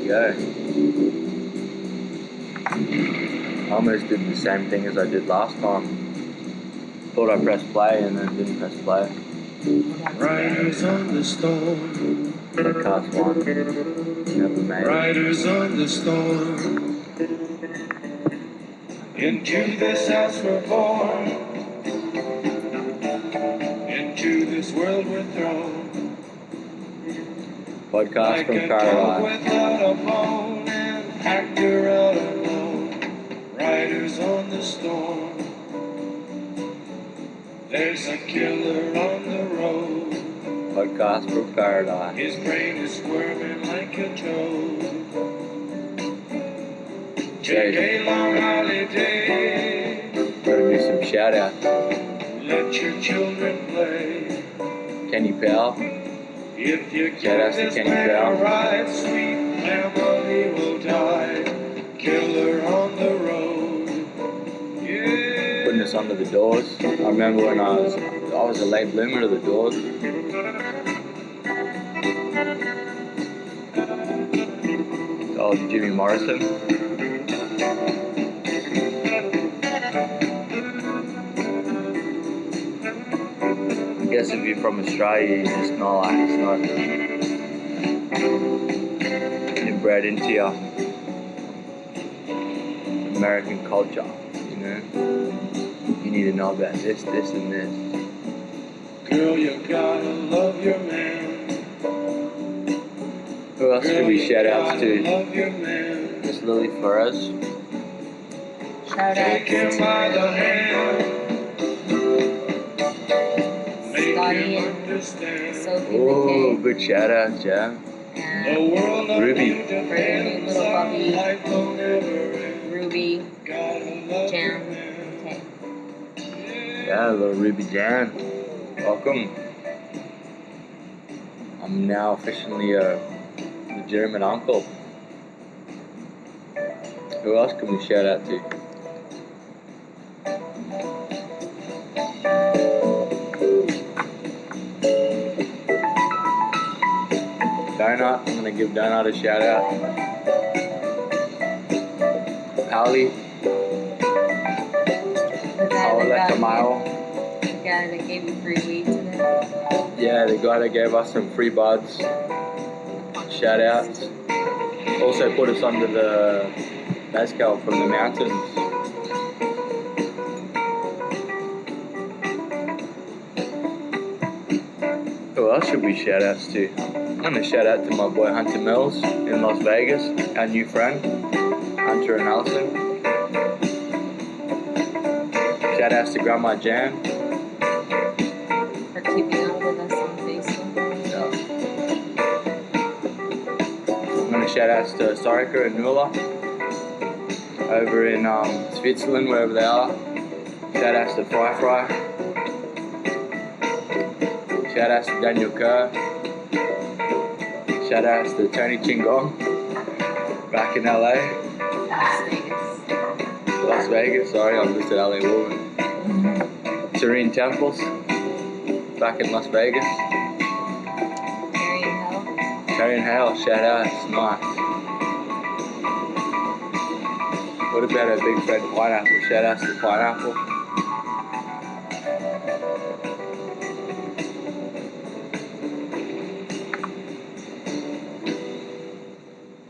go. I almost did the same thing as I did last time. Thought I pressed play and then didn't press play. Riders on the storm. Podcast one. Never made it. Riders on the storm. Into this house we're born. Into this world we're thrown. Podcast like from a dog Paradise. without a bone, an actor out alone. Riders on the storm. There's a killer on the road. Podcast from Paradise. His brain is squirming like a toad. Take a long holiday. Gotta do some shout outs. Let your children play. Kenny Powell. If you Shout get outs to this Kenny man Powell. a ride, sweet family will die. Killer on the road. Yeah. Putting us under the Doors. I remember when I was a late bloomer to the Doors. Oh, Jimmy Morrison. I guess if you're from Australia, you just know like it's not inbred into your American culture, you know. You need to know about this, and this. Girl, you gotta love your man. Who else should we shout outs to? Love your man. Miss Lily Flores. Shout Take out him by the to hand. Make Scotty him and understand. Sophie Oh, McKay good shout out, Jam. The and world of Ruby. you depends Little on Bobby. life will never end. Ruby, Gotta love Jan, your man. McKay. Yeah, little Ruby Jan. Welcome. I'm now officially a legitimate uncle. Who else can we shout out to? Donut, I'm gonna give Donut a shout out. Ali, Paola Kamau. The guy that gave you free weed today. Yeah, the guy that gave us some free buds. Shout outs. Also put us under the mezcal from the mountains. Who else should we shout outs to? I'm gonna shout out to my boy Hunter Mills in Las Vegas, our new friend, Hunter and Allison. Shout outs to Grandma Jan. For keeping up with us on Facebook. Yeah. I'm gonna shout outs to Sarika and Nula over in Switzerland, wherever they are. Shout outs to Fry. Shout outs to Daniel Kerr. Shout outs to Tony Chingong back in LA. Las Vegas, sorry, I listed LA Woman. Serene Temples back in Las Vegas. Terry and Hale, shout outs, nice. What about our big friend Pineapple? Shout outs to Pineapple.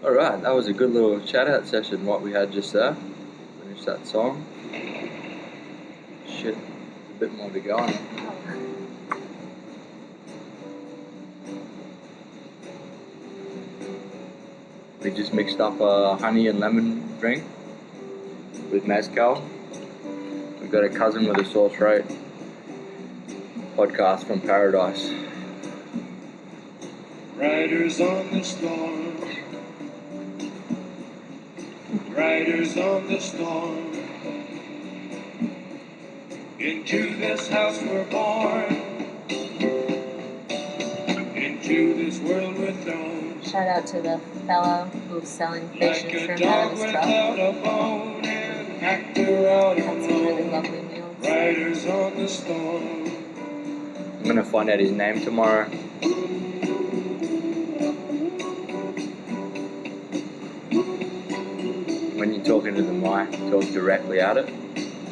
Alright, that was a good little shout out session what we had just there. Finish that song. Shit, a bit more to go on it. We just mixed up a honey and lemon drink with mezcal. We've got a cousin with a sore throat. Podcast from Paradise. Riders on the storm. Riders on the storm. Into this house we're born. Into this world we're thrown. Shout out to the fellow who's selling fish Like and a shrimp out dog of his truck. without a bone, an actor out Had some really alone. lovely meals. Riders on the storm. I'm gonna find out his name tomorrow. when you're talking to the mic, talk directly at it.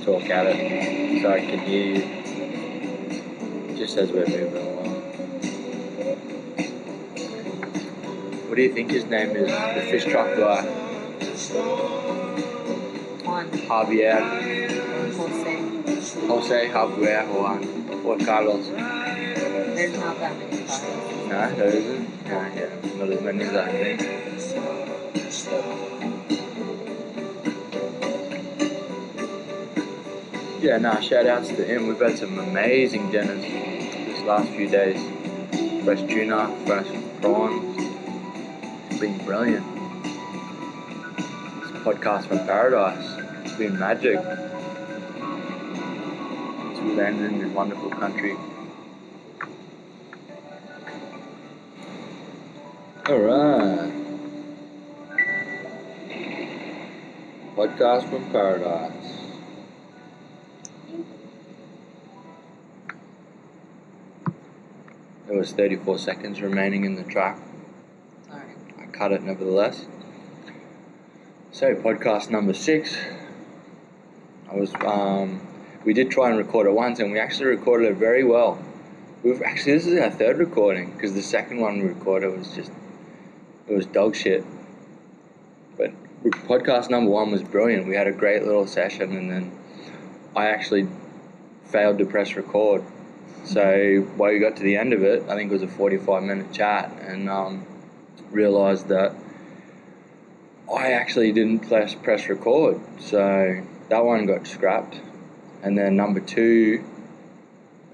Talk at it so I can hear you just as we're moving along. What do you think his name is? The fish truck guy? Juan. Javier. Jose. Jose, Javier, Juan, or Carlos. There's not that many cars. No, there isn't. No, yeah, not as many as I think. Yeah, no, shout outs to him. We've had some amazing dinners this last few days. Fresh tuna, fresh prawns. It's been brilliant. This podcast from paradise. It's been magic. So we landed in this wonderful country. Alright. Podcast from paradise. There was 34 seconds remaining in the track. Alright. I cut it nevertheless. So podcast number 6. We did try and record it once, and we actually recorded it very well. This is our third recording, because the second one we recorded was dog shit. But podcast number 1 was brilliant. We had a great little session, and then I actually failed to press record. So while we got to the end of it, I think it was a 45-minute chat, and realised that I actually didn't press record. So that one got scrapped. And then number 2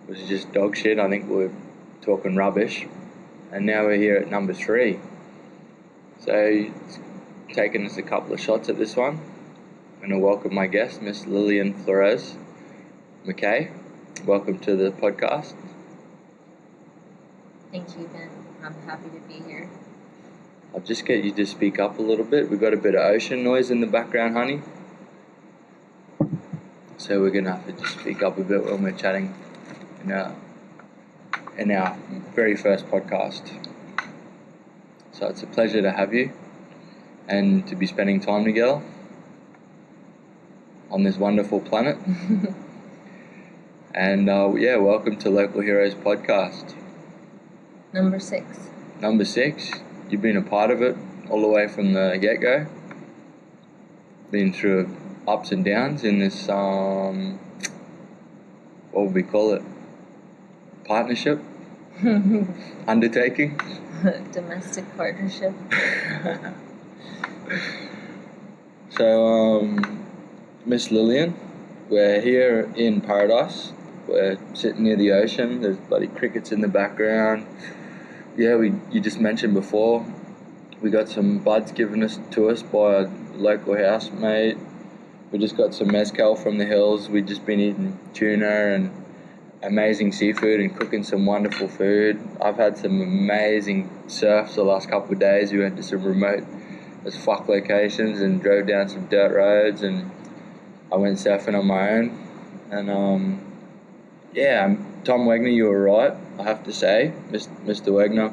was just dog shit. I think we were talking rubbish. And now we're here at number 3. So it's taken us a couple of shots at this one. I'm going to welcome my guest, Miss Lily Flores Mckay. Welcome to the podcast. Thank you, Ben. I'm happy to be here. I'll just get you to speak up a little bit. We've got a bit of ocean noise in the background, honey. So we're going to have to just speak up a bit when we're chatting in our very first podcast. So it's a pleasure to have you and to be spending time together on this wonderful planet. And welcome to Local Heroes Podcast. Number 6. Number 6. You've been a part of it all the way from the get-go. Been through ups and downs in this, what would we call it? Partnership? Undertaking? Domestic partnership. So, Miss Lillian, we're here in paradise. We're sitting near the ocean. There's bloody crickets in the background. Yeah, you just mentioned before, we got some buds given to us by a local housemate. We just got some mezcal from the hills. We've just been eating tuna and amazing seafood and cooking some wonderful food. I've had some amazing surfs the last couple of days. We went to some remote as fuck locations and drove down some dirt roads, and I went surfing on my own. And Tom Wagner, you were right, I have to say, Mr. Wagner.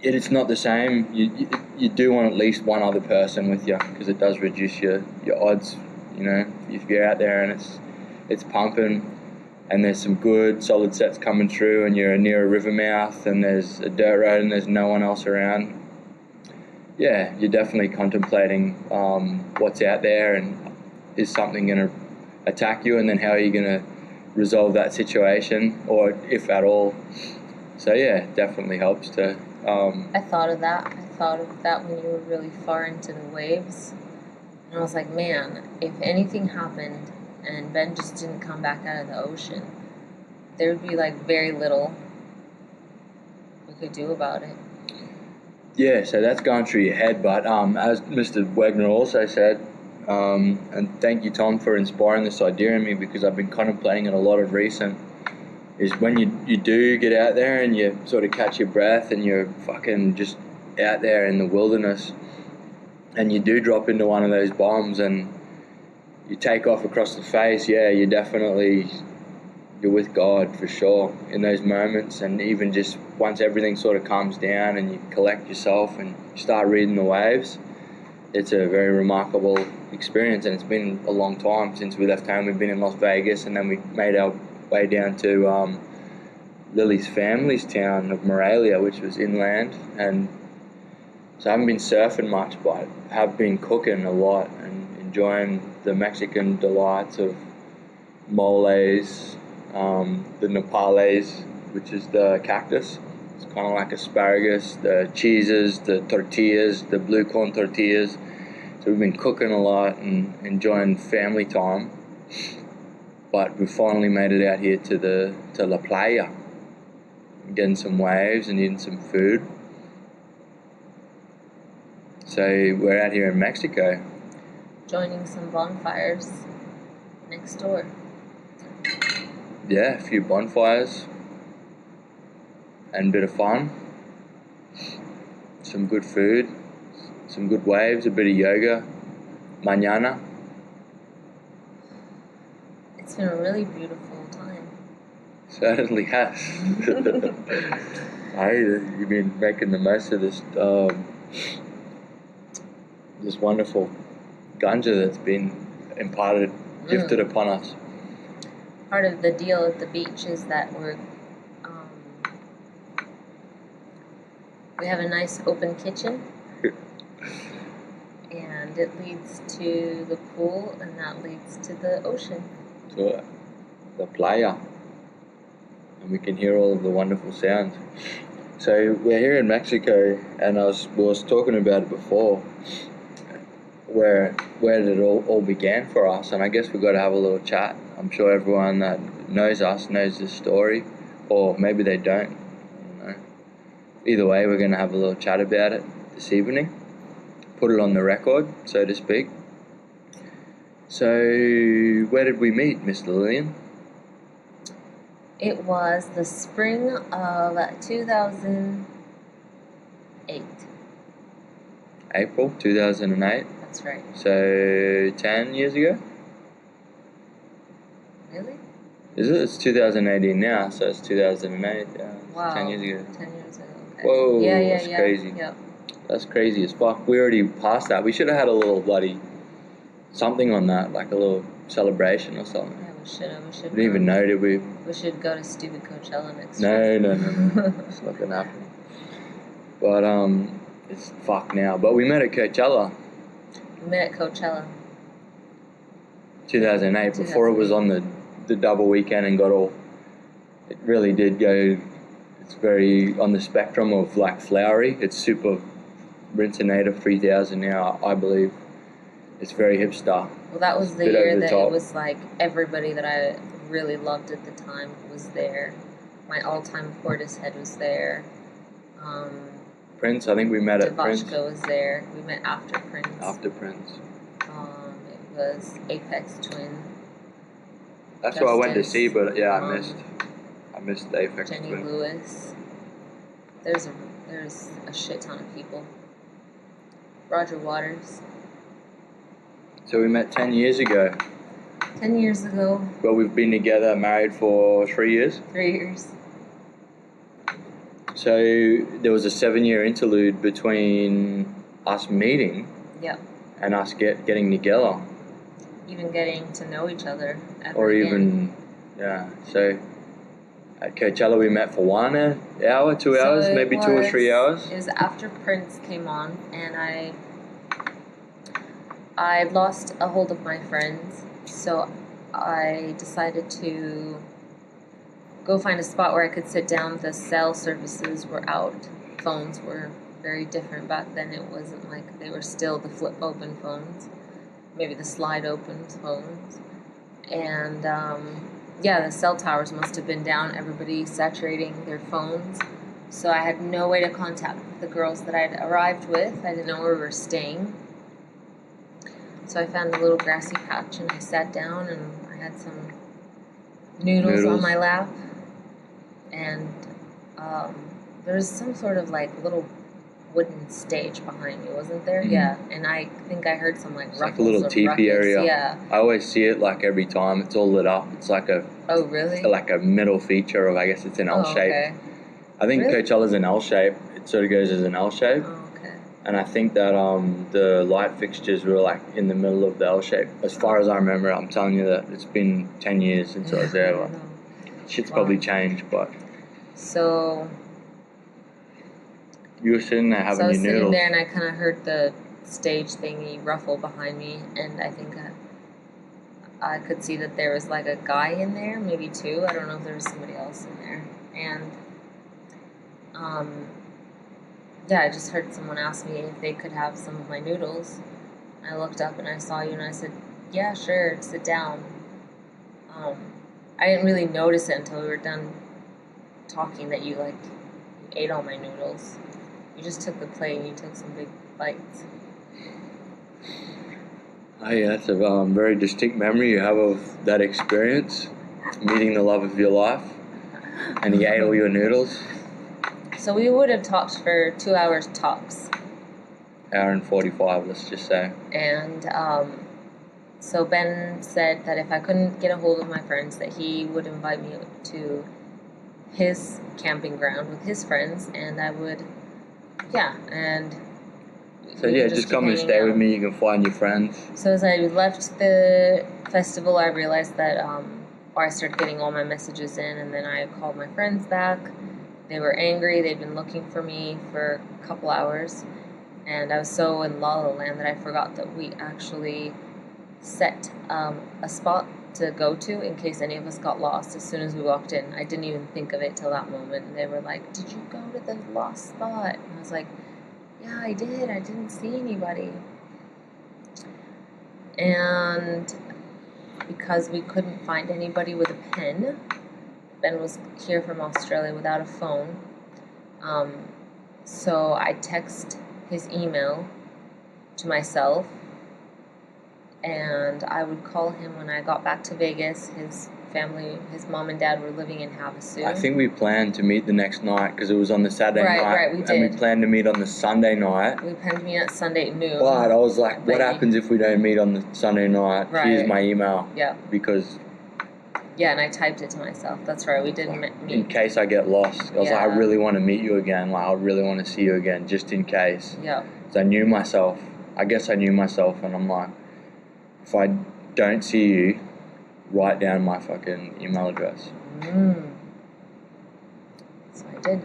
It's not the same. You do want at least one other person with you, because it does reduce your odds. You know, if you're out there and it's pumping, and there's some good solid sets coming through, and you're near a river mouth, and there's a dirt road, and there's no one else around. Yeah, you're definitely contemplating what's out there, and is something going to attack you, and then how are you going to resolve that situation, or if at all. So yeah, definitely helps to. I thought of that. When you were really far into the waves. And I was like, man, if anything happened and Ben just didn't come back out of the ocean, there would be like very little we could do about it. Yeah, so that's going through your head, but as Mr. Wagner also said, and thank you, Tom, for inspiring this idea in me, because I've been contemplating it a lot of recent, is when you do get out there and you sort of catch your breath and you're fucking just out there in the wilderness, and you do drop into one of those bombs and you take off across the face, yeah, you're with God for sure in those moments. And even just once everything sort of calms down and you collect yourself and you start reading the waves, it's a very remarkable experience, and it's been a long time since we left home. We've been in Las Vegas, and then we made our way down to Lily's family's town of Morelia, which was inland, and so I haven't been surfing much, but have been cooking a lot and enjoying the Mexican delights of moles, the nopales, which is the cactus. It's kind of like asparagus, the cheeses, the tortillas, the blue corn tortillas. So we've been cooking a lot and enjoying family time. But we finally made it out here to La Playa, getting some waves and eating some food. So we're out here in Mexico. Joining some bonfires next door. Yeah, a few bonfires and a bit of fun. Some good food, some good waves, a bit of yoga. Mañana. It's been a really beautiful time. Certainly has. You've been making the most of this this wonderful ganja that's been imparted, gifted upon us. Part of the deal at the beach is that we have a nice open kitchen, and it leads to the pool, and that leads to the ocean. To the playa, and we can hear all of the wonderful sounds. So we're here in Mexico, and we was talking about it before, where it all began for us, and I guess we've got to have a little chat. I'm sure everyone that knows us knows this story, or maybe they don't. I don't know. Either way, we're going to have a little chat about it this evening, put it on the record, so to speak. So, where did we meet, Miss Lillian? It was the spring of 2008. April 2008. That's right. So 10 years ago? Really? Is it? It's 2018 now, so it's 2008. Yeah, Wow. 10 years ago. 10 years ago. Okay. Whoa, Yeah, that's crazy. Yep. That's crazy as fuck. We already passed that. We should have had a little bloody something on that, like a little celebration or something. Yeah, we should have. We didn't even know, did we? We should go to stupid Coachella next year. No. It's not gonna happen. But it's fucked now. But we met at Coachella. We met at Coachella. 2008, before it was on the double weekend and got all. It really did go. It's very on the spectrum of like flowery. It's super Rinsenator 3000 now, I believe. It's very hipster. Well, that was the year that it was like everybody that I really loved at the time was there. My all-time Portishead was there. Prince, I think we met at Prince. Devashka was there. We met after Prince. After Prince. It was Apex Twin. That's what I went to see, but yeah, I missed the Apex Jenny Twin. Lewis. There's a shit ton of people. Roger Waters. So we met 10 years ago. 10 years ago. But we've been together, married for 3 years. 3 years. So there was a 7-year interlude between us meeting Yep. and us getting together. Even getting to know each other. Or even, yeah. So at Coachella we met for 1 hour, 2 hours, maybe 2 or 3 hours. It was after Prince came on, and I lost a hold of my friends, so I decided to go find a spot where I could sit down. The cell services were out. Phones were very different back then. It wasn't like they were still the flip open phones, maybe the slide open phones. And the cell towers must have been down, everybody saturating their phones. So I had no way to contact the girls that I'd arrived with. I didn't know where we were staying. So I found a little grassy patch and I sat down and I had some noodles on my lap. And there was some sort of like little wooden stage behind me, wasn't there? Mm-hmm. Yeah. And I think I heard some like it's ruffles, like a little teepee area. Yeah. I always see it like every time. It's all lit up. It's like a like a middle feature of, I guess it's an L shape. Okay. I think Coachella's an L shape. It sort of goes as an L shape. Oh, okay. and I think that the light fixtures were like in the middle of the L shape. As far as I remember, I'm telling you that it's been 10 years since I was there. Like, shit's probably changed, but. So. You were sitting there having so I was your sitting noodles. there and I kind of heard the stage thingy ruffle behind me, and I think I could see that there was like a guy in there, maybe two. I don't know if there was somebody else in there. And yeah, I just heard someone ask me if they could have some of my noodles. I looked up and I saw you and I said, yeah, sure, sit down. I didn't really notice it until we were done talking that you ate all my noodles. You just took the plate and you took some big bites. Oh yeah, that's a very distinct memory you have of that experience, meeting the love of your life, and he ate all your noodles. So we would have talked for 2 hours tops. Hour and 45, let's just say. And so Ben said that if I couldn't get a hold of my friends, that he would invite me to his camping ground with his friends, and I would, and so yeah, just come and stay with me. You can find your friends. So as I left the festival, I realized that, or I started getting all my messages in, and then I called my friends back. They were angry. They'd been looking for me for a couple hours, and I was so in La La Land that I forgot that we actually set a spot to go to in case any of us got lost as soon as we walked in. I didn't even think of it till that moment, and they were like, did you go to the lost spot? And I was like, yeah, I did. I didn't see anybody. And because we couldn't find anybody with a pen, Ben was here from Australia without a phone, so I text his email to myself, and I would call him when I got back to Vegas. His family, his mom and dad were living in Havasu. I think we planned to meet the next night because it was on the Saturday night. Right, we did. And we planned to meet on the Sunday night. We planned to meet at Sunday at noon. But I was like, what happens if we don't meet on the Sunday night? Right. Here's my email. Yeah. Because... yeah, and I typed it to myself. That's right, we didn't meet. In case I get lost. I was like, I really want to meet you again. Like, I really want to see you again, just in case. Yeah. So I knew myself. I guess I knew myself, and I'm like, if I don't see you, write down my fucking email address. So I did.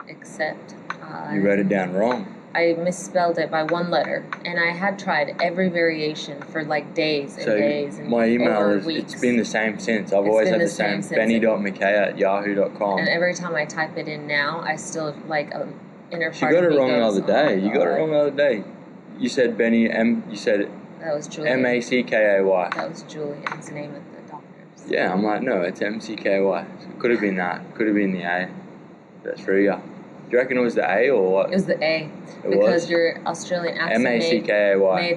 Except you wrote it down wrong. I misspelled it by one letter, and I had tried every variation for like days and days and my email is, weeks. it's been the same since. I've always had the same, benny.mckay@yahoo.com. And every time I type it in now, I still like inner part You got of it me wrong the goes, other day. Oh, You got it wrong the other day. You said Benny, you said that was Julian. Mackay. That was Julian's name at the doctor's. Yeah, I'm like, no, it's MCKY. So it could have been that. Could have been the A. That's for you. Do you reckon it was the A or what? It was the A. Because your Australian accent made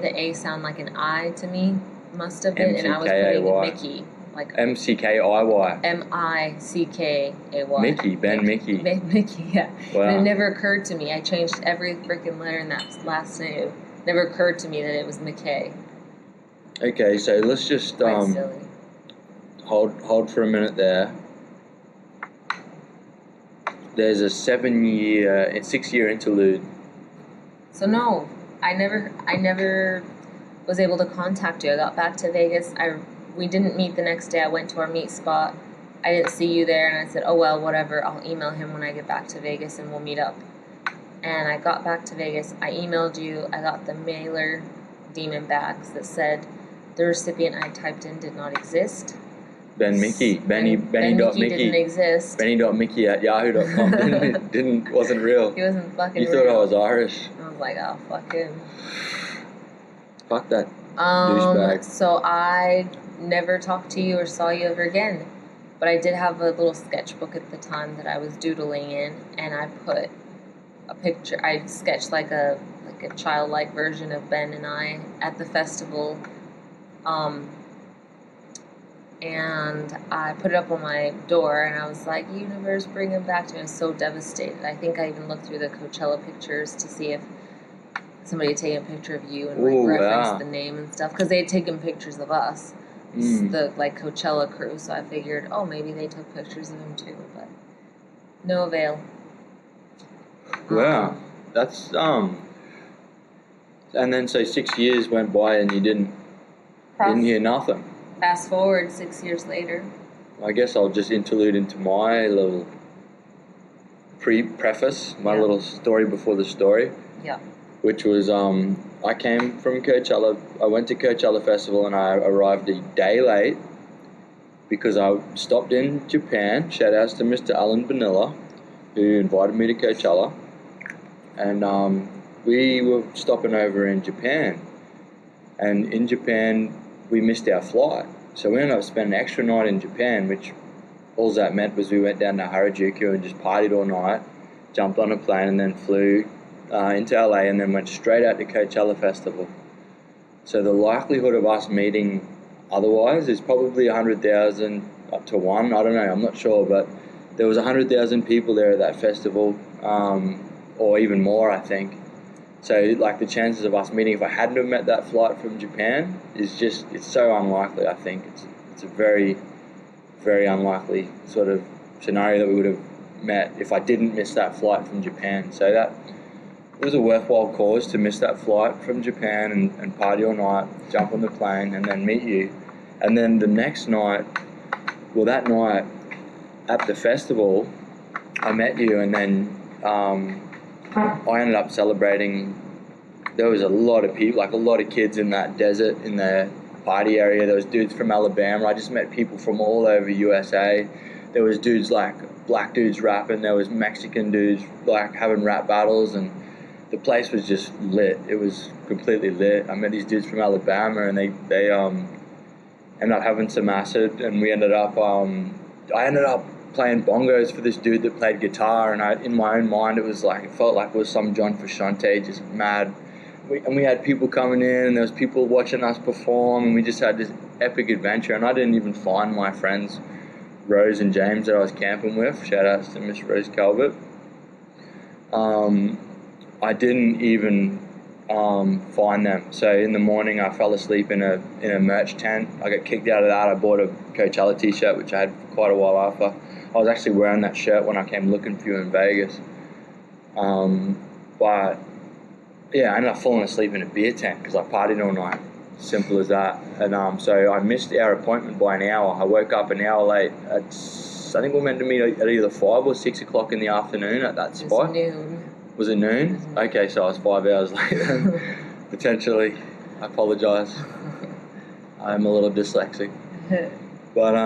the A sound like an I to me. Must have been. And I was putting Mickey. Like MCKIY. MICKAY. Mickey, Ben Mickey. Ben Mickey, yeah. Wow. And it never occurred to me. I changed every freaking letter in that last name. It never occurred to me that it was McKay. Okay, so let's just Quite silly. hold for a minute there. There's a 6-year interlude. So no, I never was able to contact you. I got back to Vegas. We didn't meet the next day. I went to our meet spot. I didn't see you there, and I said, oh well, whatever. I'll email him when I get back to Vegas, and we'll meet up. And I got back to Vegas. I emailed you. I got the mailer demon bags that said the recipient I typed in did not exist. Ben Mickey. Benny didn't exist. Benny.mickey@yahoo.com wasn't real. He wasn't fucking You real. thought I was Irish. I was like, oh, fuck him. Fuck that douchebag. So I never talked to you or saw you ever again. But I did have a little sketchbook at the time that I was doodling in, and I put a picture. I sketched like a childlike version of Ben and I at the festival. And I put it up on my door, and I was like, universe, bring him back to me. I was so devastated. I think I even looked through the Coachella pictures to see if somebody had taken a picture of you and referenced the name and stuff, because they had taken pictures of us, the Coachella crew. So I figured, oh, maybe they took pictures of him too, but no avail. Wow. That's and then so 6 years went by and you didn't hear nothing. Fast forward 6 years later. I guess I'll just interlude into my little preface, my little story before the story. Yeah. Which was I came from Coachella. I went to Coachella Festival and I arrived a day late because I stopped in Japan. Shout outs to Mr. Alan Vanilla, who invited me to Coachella, and we were stopping over in Japan. And in Japan, we missed our flight, so we ended up spending an extra night in Japan, which all that meant was we went down to Harajuku and just partied all night, jumped on a plane, and then flew into LA, and then went straight out to Coachella Festival. So the likelihood of us meeting otherwise is probably 100,000 up to 1. I don't know, I'm not sure, but there was 100,000 people there at that festival, or even more, I think. So like the chances of us meeting, if I hadn't have met that flight from Japan, it's so unlikely. I think it's a very, very unlikely sort of scenario that we would have met if I didn't miss that flight from Japan. So that it was a worthwhile cause to miss that flight from Japan and party all night, jump on the plane, and then meet you. And then the next night, that night at the festival, I met you, and then I ended up celebrating. There was a lot of people, like a lot of kids in that desert, in the party area. There was dudes from Alabama. I just met people from all over USA. There was dudes like black dudes rapping. There was Mexican dudes like having rap battles, and the place was just lit. It was completely lit. I met these dudes from Alabama, and they ended up having some acid, and we ended up. I ended up playing bongos for this dude that played guitar, and in my own mind, it felt like it was some John Frusciante, just mad. We had people coming in, and there was people watching us perform, and we just had this epic adventure. And I didn't even find my friends Rose and James that I was camping with. Shout outs to Miss Rose Calvert. I didn't even find them. So in the morning, I fell asleep in a merch tent. I got kicked out of that. I bought a Coachella t-shirt, which I had for quite a while after. I was actually wearing that shirt when I came looking for you in Vegas. But yeah, I ended up falling asleep in a beer tent because I partied all night. Simple as that. And so I missed our appointment by an hour. I woke up an hour late. I think we were meant to meet at either 5 or 6 o'clock in the afternoon at that spot. It was noon. Was it noon? Okay, so I was 5 hours late then. Potentially. I apologise. I'm a little dyslexic. But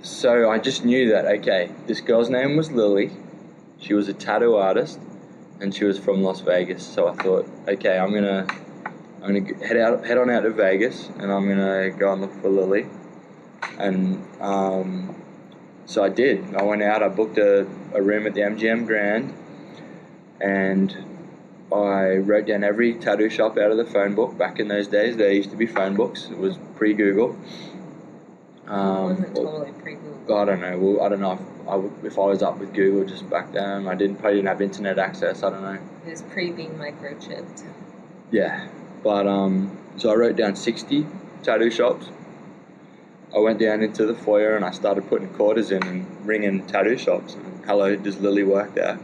so I just knew that, okay, this girl's name was Lily. She was a tattoo artist, and she was from Las Vegas. So I thought, okay, I'm gonna head on out to Vegas, and I'm gonna go and look for Lily. And so I did. I went out. I booked a room at the MGM Grand, and I wrote down every tattoo shop out of the phone book. Back in those days, there used to be phone books. It was pre-Google. It wasn't totally pre-Google. I don't know. Well, I don't know if I was up with Google just back then. I probably didn't have internet access. I don't know. It was pre-being microchipped. Yeah, but so I wrote down 60 tattoo shops. I went down into the foyer and I started putting quarters in and ringing tattoo shops. And, hello, does Lily work there?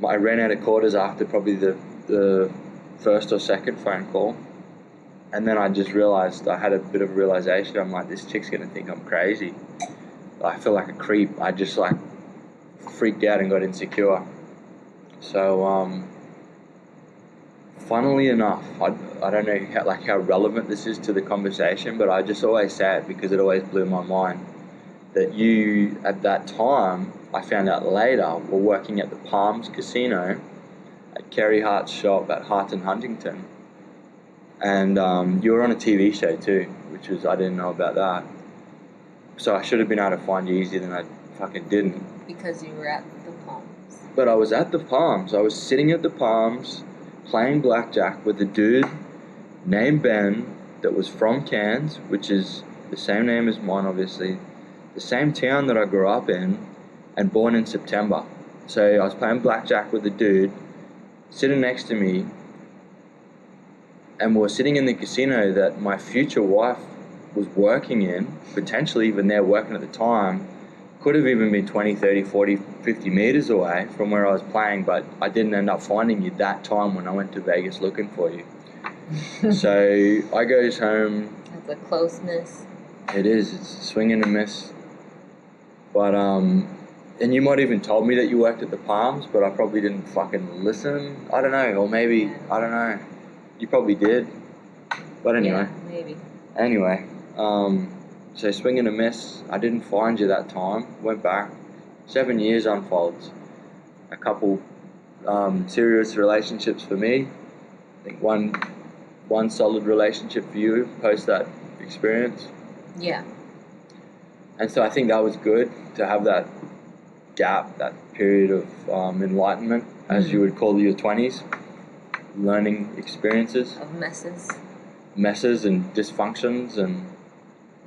I ran out of quarters after probably the first or second phone call. And then I just realised, I had a bit of a realisation. I'm like, this chick's going to think I'm crazy. I feel like a creep. I just like freaked out and got insecure. So, funnily enough, I don't know how relevant this is to the conversation, but I just always say it because it always blew my mind that you, at that time, I found out later, were working at the Palms Casino at Kerry Hart's shop at Hart and Huntington. And you were on a TV show too, which was, I didn't know about that. So I should have been able to find you easier than I fucking didn't. Because you were at the Palms. But I was at the Palms. I was sitting at the Palms playing blackjack with a dude named Ben that was from Cairns, which is the same name as mine, obviously. The same town that I grew up in and born in September. So I was playing blackjack with a dude sitting next to me, and we were sitting in the casino that my future wife was working in, potentially even there working at the time, could have even been 20, 30, 40, 50 meters away from where I was playing, but I didn't end up finding you that time when I went to Vegas looking for you. So I goes home. That's a close miss. It is. It's a swing and a miss. But, and you might even told me that you worked at the Palms, but I probably didn't fucking listen. I don't know. Or maybe, Yeah. I don't know. You probably did. But anyway. Yeah, maybe. Anyway, so swing and a miss. I didn't find you that time. Went back. 7 years unfolds. A couple serious relationships for me. I think one solid relationship for you post that experience. Yeah. And so I think that was good to have that gap, that period of enlightenment, as you would call your 20s, learning experiences, Of messes. messes and dysfunctions and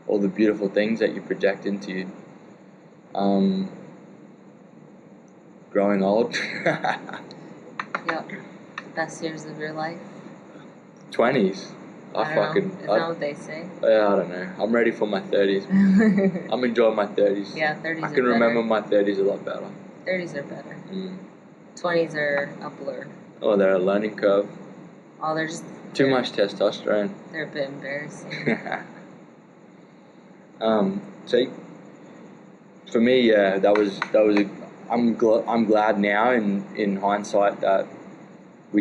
all the beautiful things that you project into you. Growing old. Yep. Best years of your life. 20s. I don't know. Is that what they say? I don't know. I'm ready for my 30s. I'm enjoying my 30s. Yeah, 30s I can remember my 30s a lot better. 30s are better. Mm. 20s are a blur. Oh, they're a learning curve. Oh, they're just... Too much testosterone. They're a bit embarrassing. So for me, yeah, that was a, I'm glad now in hindsight that I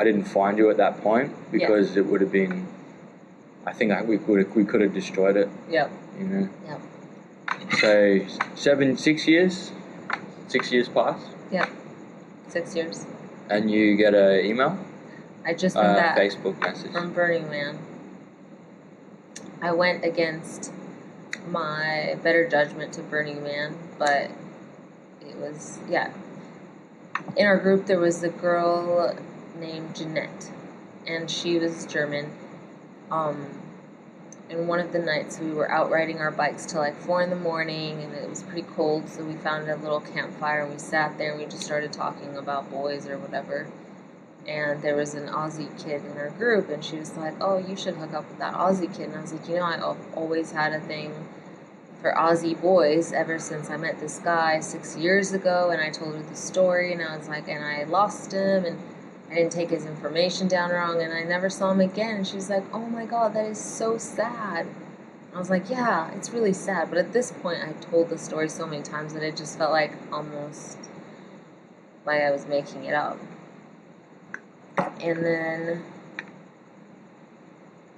didn't find you at that point, because it would have been, I think we could have destroyed it. Yep. You know. Yep. So 6 years passed. Yep. 6 years. And you get an email. I just got that Facebook message from Burning Man. I went against my better judgment to Burning Man, but it was, yeah. In our group, there was a girl named Jeanette, and she was German. And one of the nights we were out riding our bikes till like 4 a.m, and it was pretty cold, so we found a little campfire and we sat there and we just started talking about boys or whatever. And there was an Aussie kid in our group, and she was like, "Oh, you should hook up with that Aussie kid." And I was like, I've always had a thing for Aussie boys ever since I met this guy 6 years ago. And I told her the story, and I was like, and I lost him, and I didn't take his information down wrong, and I never saw him again. And she was like, "Oh my God, that is so sad." I was like, "Yeah, it's really sad." But at this point, I told the story so many times that it just felt like almost like I was making it up. And then,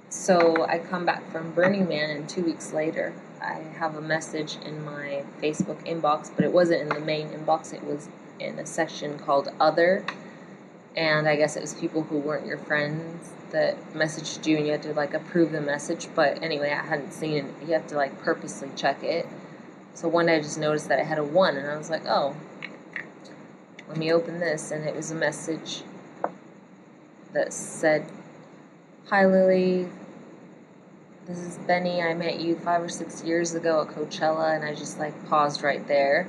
so I come back from Burning Man, and 2 weeks later, I have a message in my Facebook inbox, but it wasn't in the main inbox. It was in a section called Other. And I guess it was people who weren't your friends that messaged you, and you had to like approve the message. But anyway, I hadn't seen it. You have to like purposely check it. So one day I just noticed that it had a 1, and I was like, oh, let me open this. And it was a message that said, "Hi Lily, this is Benny. I met you 5 or 6 years ago at Coachella." And I just like paused right there,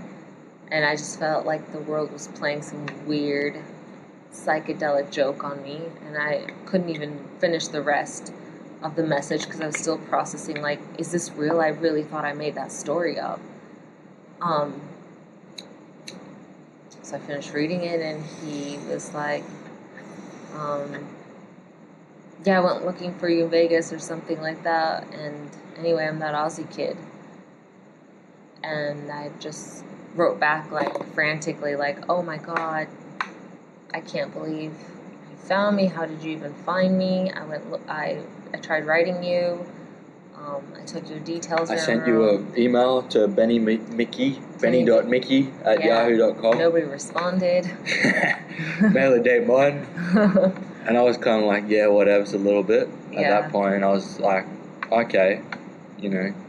and I just felt like the world was playing some weird psychedelic joke on me, and I couldn't even finish the rest of the message because I was still processing, like, is this real? I really thought I made that story up. So I finished reading it, and he was like, yeah, I went looking for you in Vegas or something like that, and anyway, I'm that Aussie kid. And I just wrote back like frantically, like, "Oh my God, I can't believe you found me. How did you even find me? I tried writing you. I took your details. I sent you an email to Benny.Mickey at yahoo.com. Nobody responded. Mail a date mine." And I was kind of like, yeah, whatever's a little bit. At that point, I was like, okay,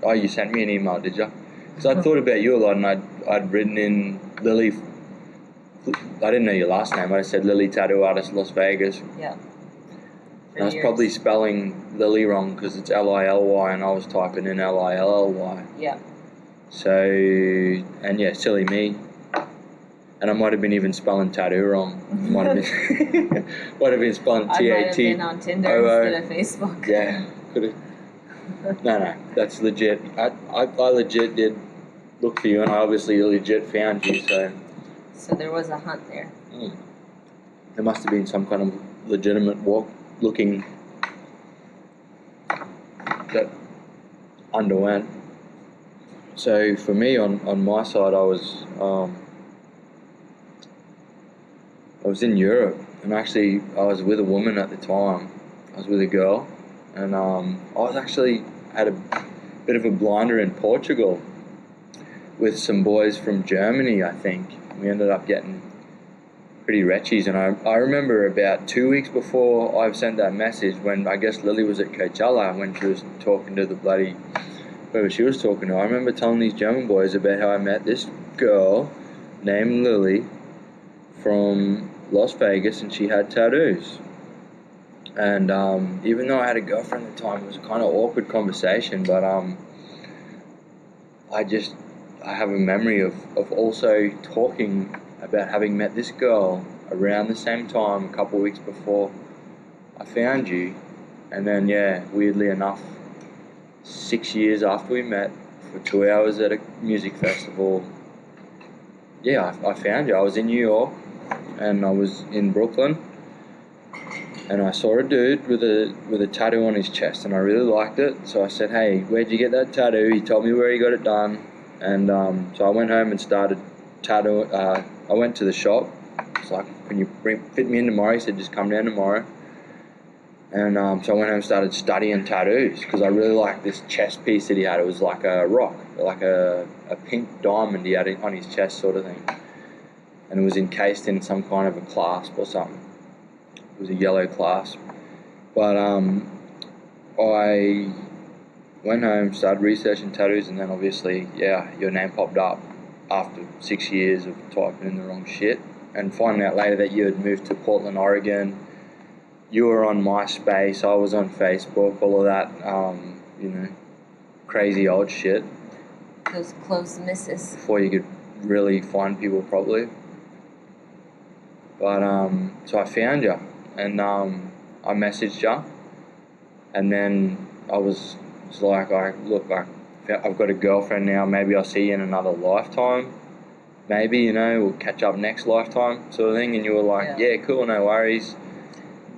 oh, you sent me an email, did you? Because I thought about you a lot, and I'd written in Lily. I didn't know your last name. I said Lily Tattoo Artist, Las Vegas. Yeah. And I was probably spelling Lily wrong because it's Lily, and I was typing in Lilly. Yeah. So, and yeah, silly me. And I might have been even spelling tattoo wrong. Might have been spelling TAT. I might have been on Tinder instead of Facebook. Yeah, could have. No, that's legit. I legit did look for you, and I obviously legit found you. So there was a hunt there. There must have been some kind of legitimate looking that underwent. So for me, on my side, I was in Europe, and actually I was with a woman at the time. I was with a girl, and I was actually had a bit of a blinder in Portugal with some boys from Germany, I think. We ended up getting pretty wretchies, and I remember about 2 weeks before I sent that message, when I guess Lily was at Coachella, when she was talking to the bloody, whoever she was talking to, I remember telling these German boys about how I met this girl named Lily from Las Vegas, and she had tattoos. And even though I had a girlfriend at the time, it was a kind of awkward conversation, but I have a memory of also talking about having met this girl around the same time, a couple of weeks before I found you. And then, yeah, weirdly enough, 6 years after we met, for 2 hours at a music festival, yeah, I found you. I was in New York, and I was in Brooklyn, and I saw a dude with a tattoo on his chest, and I really liked it. So I said, "Hey, where'd you get that tattoo?" He told me where he got it done, and so I went home and started tattooing. I went to the shop. It's like, "Can you fit me in tomorrow?" He said, "Just come down tomorrow." And so I went home and started studying tattoos, because I really liked this chest piece that he had. It was like a rock, like a pink diamond he had on his chest, sort of thing. And it was encased in some kind of a clasp or something. It was a yellow clasp. But I went home, started researching tattoos, and then obviously, yeah, your name popped up after 6 years of typing in the wrong shit, and finding out later that you had moved to Portland, Oregon. You were on MySpace, I was on Facebook, all of that, crazy old shit. Those close misses. Before you could really find people properly. But, so I found you, and I messaged you, and then I was like, look, I've got a girlfriend now, maybe I'll see you in another lifetime. Maybe, we'll catch up next lifetime, sort of thing. And you were like, yeah cool, no worries.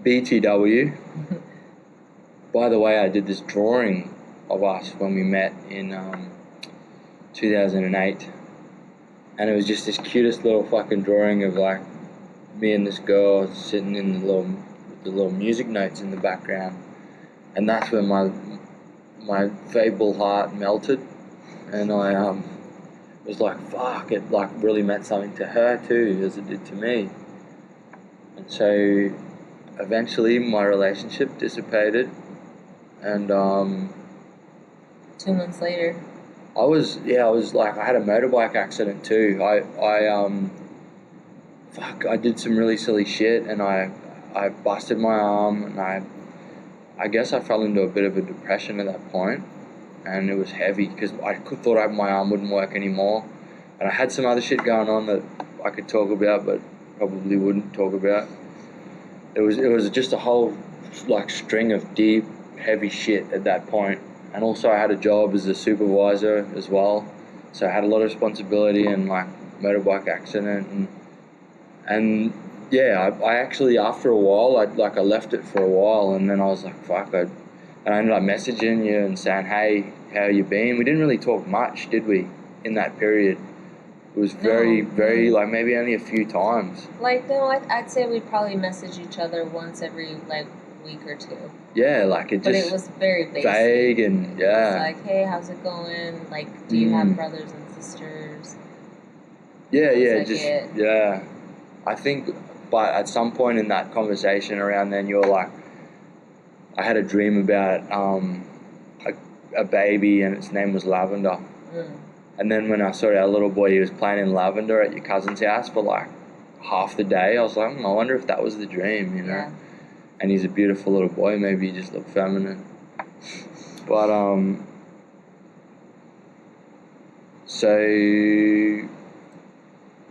BTW. By the way, I did this drawing of us when we met in 2008, and it was just this cutest little fucking drawing of like me and this girl sitting in the little music notes in the background, and that's when my feeble heart melted, and I was like, fuck, it like really meant something to her too, as it did to me. And so eventually my relationship dissipated, and 2 months later, I was like, I had a motorbike accident too. I did some really silly shit, and I busted my arm, and I guess I fell into a bit of a depression at that point, and it was heavy because I thought my arm wouldn't work anymore, and I had some other shit going on that I could talk about but probably wouldn't talk about. It was just a whole like string of deep, heavy shit at that point. And also I had a job as a supervisor as well, so I had a lot of responsibility, and like motorbike accident, and yeah, I actually, after a while, I left it for a while, and then I was like, fuck, and I ended up messaging you and saying, hey, how you been? We didn't really talk much, did we, in that period? It was very, like, maybe only a few times. Like, no, I'd say we'd probably message each other once every, like, week or two. Yeah, like, But it was very basic. Vague, and, yeah. It was like, hey, how's it going? Like, do you have brothers and sisters? Yeah. I think, but at some point in that conversation around then, you were like, I had a dream about a baby, and its name was Lavender. And then when I saw our little boy, he was playing in lavender at your cousin's house for like half the day. I was like, I wonder if that was the dream, Yeah. And he's a beautiful little boy. Maybe he just looked feminine. But so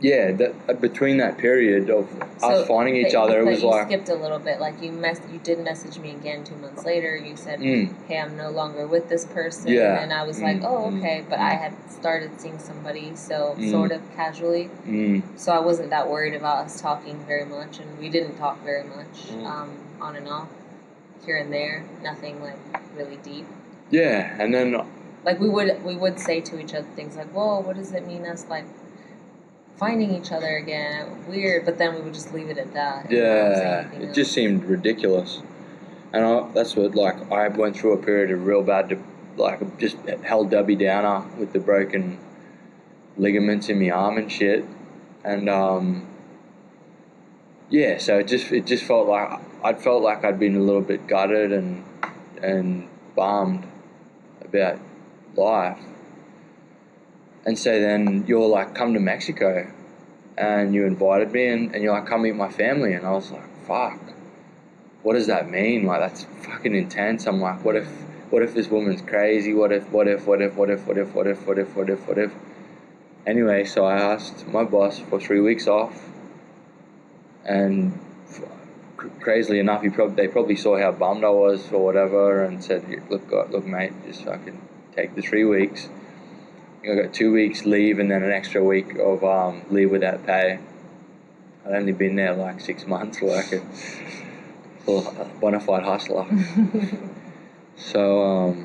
yeah, that between that period of us finding each other, it was you like skipped a little bit. Like you did message me again 2 months later. You said, "Hey, I'm no longer with this person," and I was like, "Oh, okay." But I had started seeing somebody, so sort of casually. So I wasn't that worried about us talking very much, and we didn't talk very much, on and off, here and there. Nothing like really deep. Yeah, and then like we would say to each other things like, "Whoa, what does it mean us like finding each other again? Weird," but then we would just leave it at that. Yeah, it just seemed ridiculous. And that's what, like, I went through a period of real bad, like, just held Debbie Downer with the broken ligaments in my arm and shit. And, yeah, so it just felt like, I'd been a little bit gutted and bummed about life. And so then you're like, come to Mexico, and you invited me, and you're like, come meet my family. And I was like, fuck, what does that mean? Like, that's fucking intense. I'm like, what if this woman's crazy? What if? Anyway, so I asked my boss for 3 weeks off, and crazily enough, they probably saw how bummed I was or whatever, and said, look, mate, just fucking take the 3 weeks. I got 2 weeks leave and then an extra week of leave without pay. I'd only been there like 6 months working. A bona fide hustler. So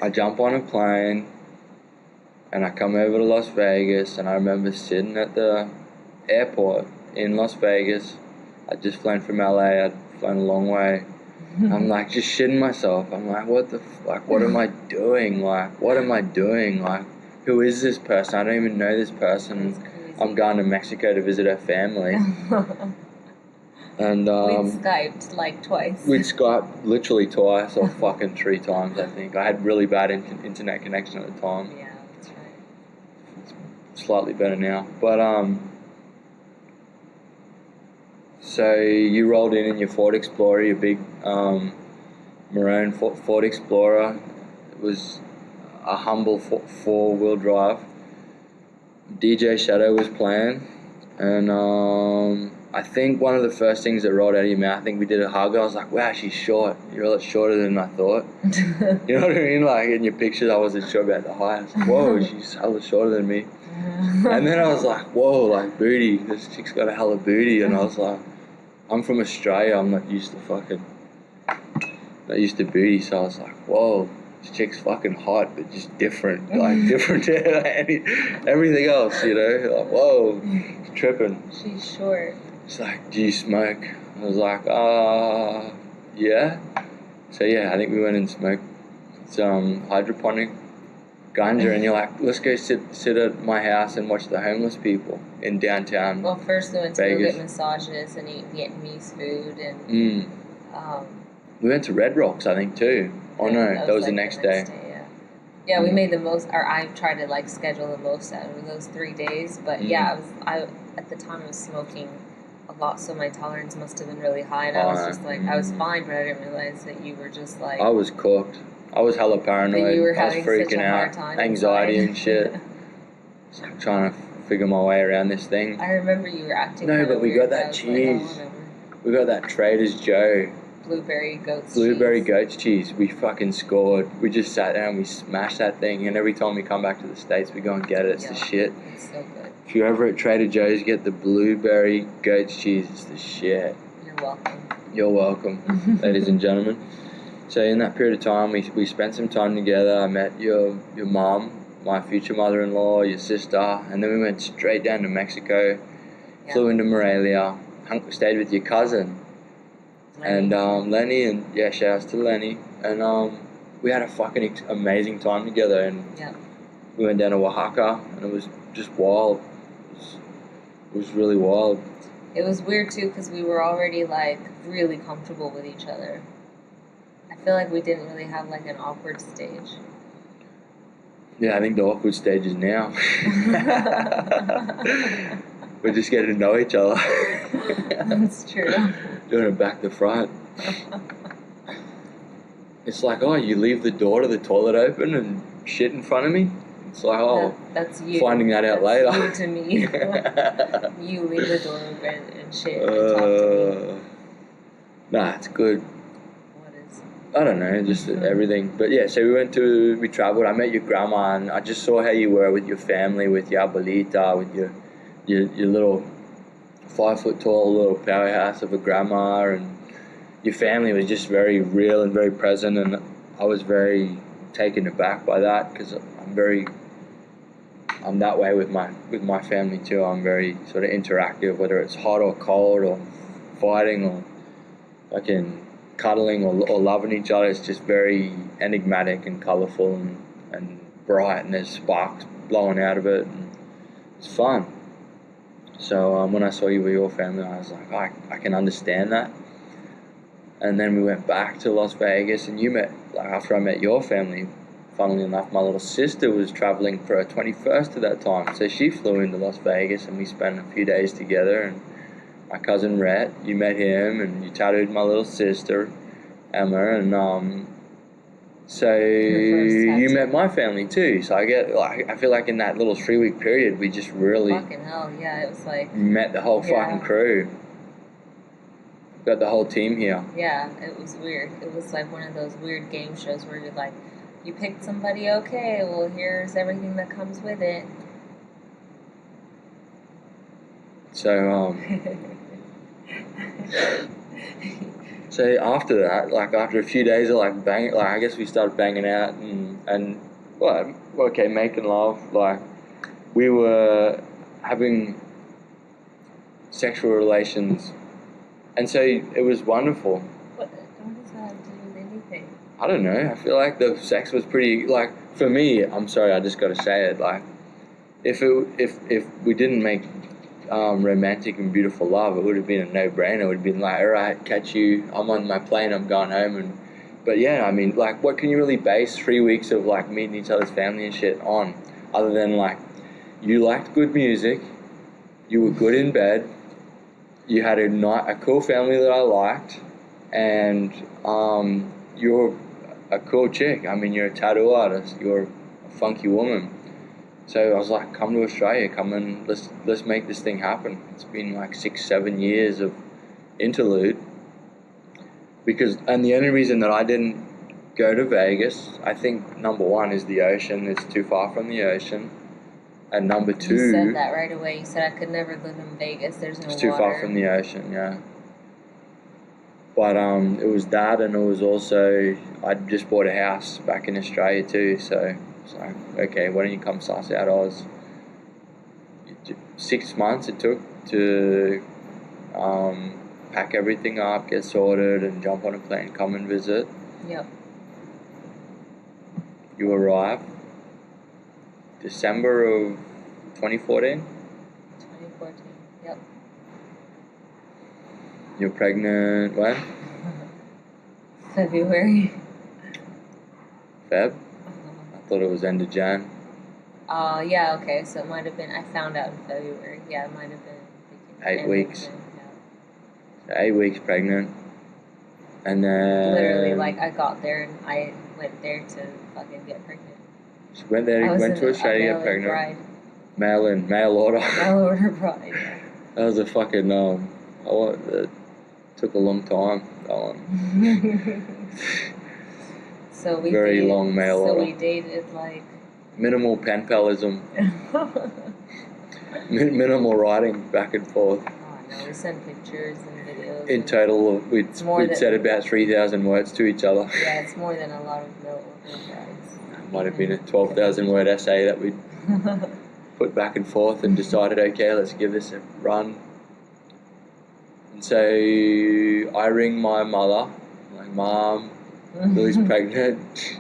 I jump on a plane and I come over to Las Vegas, and I remember sitting at the airport in Las Vegas. I'd just flown from LA, I'd flown a long way. I'm like just shitting myself. I'm like, what am I doing? Like, what am I doing? Like, who is this person? I don't even know this person. I'm going to Mexico to visit her family. And we'd Skyped like twice. We'd Skyped literally twice or fucking 3 times, I think. I had really bad internet connection at the time. Yeah, that's right. It's slightly better now. But so you rolled in your Ford Explorer, your big maroon Ford Explorer. It was a humble 4-wheel drive. DJ Shadow was playing, and I think one of the first things that rolled out of your mouth, I think we did a hug. I was like, wow, she's short. You're a lot shorter than I thought. You know what I mean? Like, in your pictures, I wasn't sure about the height. I was like, whoa, she's hella shorter than me. And then I was like, whoa, like, booty. This chick's got a hella booty. And I was like, I'm from Australia. I'm not used to booty. So I was like, whoa, this chick's fucking hot, but just different. Like, different to everything else, you know? Like, whoa, tripping. She's short. It's like, do you smoke? I was like, yeah. So yeah, I think we went and smoked some hydroponic ganja, and you're like, let's go sit at my house and watch the homeless people in downtown. Well, first we went to Vegas. go get massages and eat Vietnamese food, and we went to Red Rocks, I think, too. Oh no, that was like the next day. Yeah, we made the most, or I tried to like schedule the most out of those 3 days, but yeah, I at the time I was smoking a lot, so my tolerance must have been really high, and I was just like, I was fine, but I didn't realize that you were just like... I was cooked. I was hella paranoid. You were I was having freaking such a out. hard time Anxiety inside. And shit. So I'm trying to figure my way around this thing. I remember you were acting No, but we weird, got that cheese. Like, we got that Trader's Joe. Blueberry goat's cheese. We fucking scored. We just sat there and we smashed that thing, and every time we come back to the States, we go and get it. It's the shit. It's so good. If you're ever at Trader Joe's, get the blueberry goat's cheese. It's the shit. You're welcome. You're welcome, ladies and gentlemen. So in that period of time, we spent some time together. I met your mom, my future mother-in-law, your sister, and then we went straight down to Mexico, flew into Morelia, stayed with your cousin. Lenny. And Lenny, and yeah, shout outs to Lenny. And we had a fucking amazing time together, and we went down to Oaxaca, and it was just wild. It was really wild. It was weird too, because we were already like really comfortable with each other. I feel like we didn't really have like an awkward stage. Yeah, I think the awkward stage is now. We're just getting to know each other. That's true. Doing it back to front. It's like, oh, you leave the door to the toilet open and shit in front of me? It's like, oh, that's you. finding that out that's later. You to me. You leave the door open and shit and talk to me. Nah, it's good. What is? I don't know, just everything. But yeah, so we traveled. I met your grandma, and I just saw how you were with your family, with your abuelita, with your little 5 foot tall little powerhouse of a grandma, and your family was just very real and very present, and I was very taken aback by that because I'm that way with my family too. I'm very sort of interactive, whether it's hot or cold or fighting or fucking cuddling or loving each other. It's just very enigmatic and colourful and bright, and there's sparks blowing out of it, and it's fun. So when I saw you with your family, I was like, I can understand that. And then we went back to Las Vegas, and you met, like after I met your family, funnily enough, my little sister was traveling for her 21st at that time. So she flew into Las Vegas, and we spent a few days together. And my cousin Rhett, you met him, and you tattooed my little sister, Emma. And so you met my family too. So I feel like in that little 3-week period, we just really fucking hell, yeah, it was like met the whole fucking crew. Got the whole team here. Yeah, it was weird. It was like one of those weird game shows where you're like, you picked somebody, okay, well, here's everything that comes with it. So, so after that, like after a few days of like banging, like I guess we started banging out and well, okay, making love. Like we were having sexual relations, and so it was wonderful. What does that have to do with anything? I don't know. I feel like the sex was pretty, like, for me, I'm sorry, I just got to say it, like, if we didn't make romantic and beautiful love, it would have been a no-brainer. It would have been like, all right, catch you, I'm on my plane, I'm going home. But yeah, I mean, like, what can you really base 3 weeks of, like, meeting each other's family and shit on, other than, like, you liked good music, you were good in bed, you had a cool family that I liked, and you're a cool chick. I mean, you're a tattoo artist. You're a funky woman. So I was like, come to Australia. Come and let's make this thing happen. It's been like 6-7 years of interlude. And the only reason that I didn't go to Vegas, I think number one is the ocean. It's too far from the ocean. And number two... You said that right away. You said I could never live in Vegas. There's no water. It's too far from the ocean, yeah. But it was that, and it was also, I just bought a house back in Australia too, so it's like, okay, why don't you come suss out Oz? 6 months it took to pack everything up, get sorted, and jump on a plane, come and visit. Yep. You arrive December of 2014? 2014, yep. You're pregnant when? February. Feb? I thought it was end of Jan. Yeah, okay, so it might have been, I found out in February. Yeah, it might have been. 8 weeks. June, yeah. 8 weeks pregnant. And then... Literally, like, I got there and I went there to fucking get pregnant. She went there, went to Australia, get pregnant. Bride. Mail order. Mail order bride, yeah. That was a fucking, it took a long time, that one. So we Very dated, long mail order. So we dated, like... Minimal pen palism. Minimal writing back and forth. Oh, no, we sent pictures and videos. In total, we'd said about 3,000 words to each other. Yeah, it's more than a lot of mail order brides. Might have been a 12,000 word essay that we'd put back and forth and decided, okay, let's give this a run. And so I ring my mother, like, Mom, Lily's pregnant.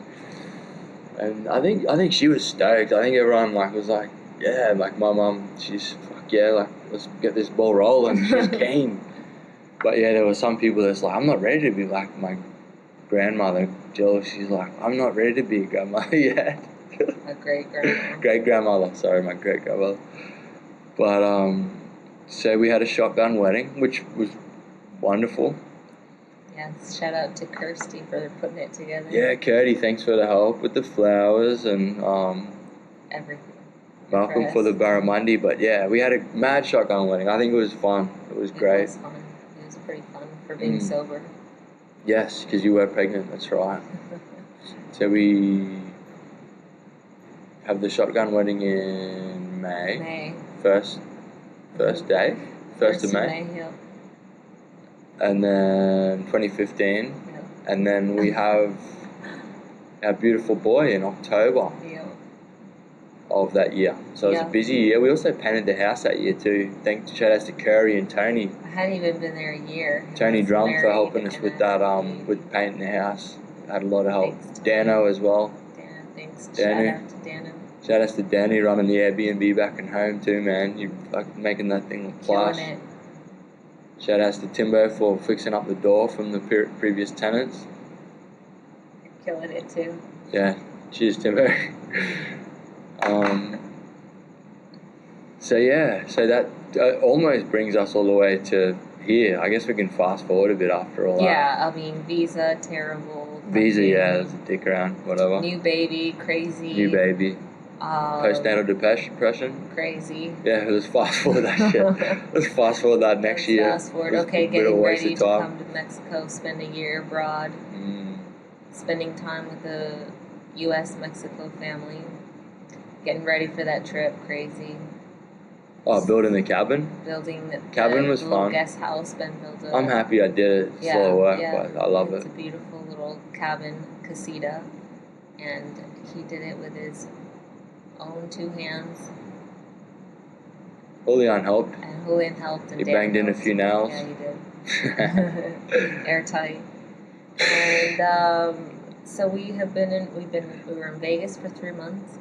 And I think she was stoked. I think everyone was like, yeah, like my mum, she's fuck yeah, like let's get this ball rolling. She's keen. But yeah, there were some people that's like, I'm not ready to be like my grandmother, Jill. She's like, I'm not ready to be a grandmother yet. A great grandmother. Great grandmother, sorry, my great grandmother. But so we had a shotgun wedding, which was wonderful. Yes, shout out to Kirsty for putting it together. Yeah, Curdy, thanks for the help with the flowers and everything. Malcolm for the Barramundi, but yeah, we had a mad shotgun wedding. I think it was fun. It was great. It was fun. It was pretty fun for being sober. Yes, because you were pregnant, that's right. So we have the shotgun wedding in May. First day? First of May. Yeah. And then 2015. Yeah. And then we have our beautiful boy in October. Yeah. Of that year. So it was a busy year. We also painted the house that year too. Shout outs to Curry and Tony. I hadn't even been there a year. Tony Drum for helping us with that, with painting the house. Had a lot of help. Dano as well. Dano, thanks. Dano. Shout out to Dano. Shout outs to Danny running the Airbnb back and home too, man. You like making that thing look class. Killing it. Shout outs to Timbo for fixing up the door from the previous tenants. You're killing it too. Yeah. Cheers, Timbo. So that almost brings us all the way to here. I guess we can fast forward a bit after all that. Yeah, I mean, visa, terrible. Visa, yeah, there's a dick around, whatever. New baby, crazy. New baby. Postnatal depression. Crazy. Yeah, let's fast forward that shit. Let's fast forward that next year. Fast forward. Okay, getting ready to come to Mexico, spend a year abroad. Spending time with the U.S.-Mexico family. Getting ready for that trip, crazy. Oh, building the cabin? Building the cabin was fun. Guest house been built up. I'm happy I did it. Slow work, but I love it. It's a beautiful little cabin, casita, and he did it with his own 2 hands. Julian helped. And Julian helped. And he Dan banged helped. in a few nails. Yeah, he did. Airtight. And so we were in Vegas for 3 months.